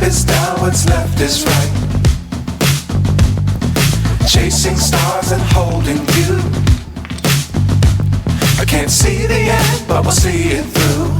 is down, what's left is right. Chasing stars and holding you. I can't see the end, but we'll see it through.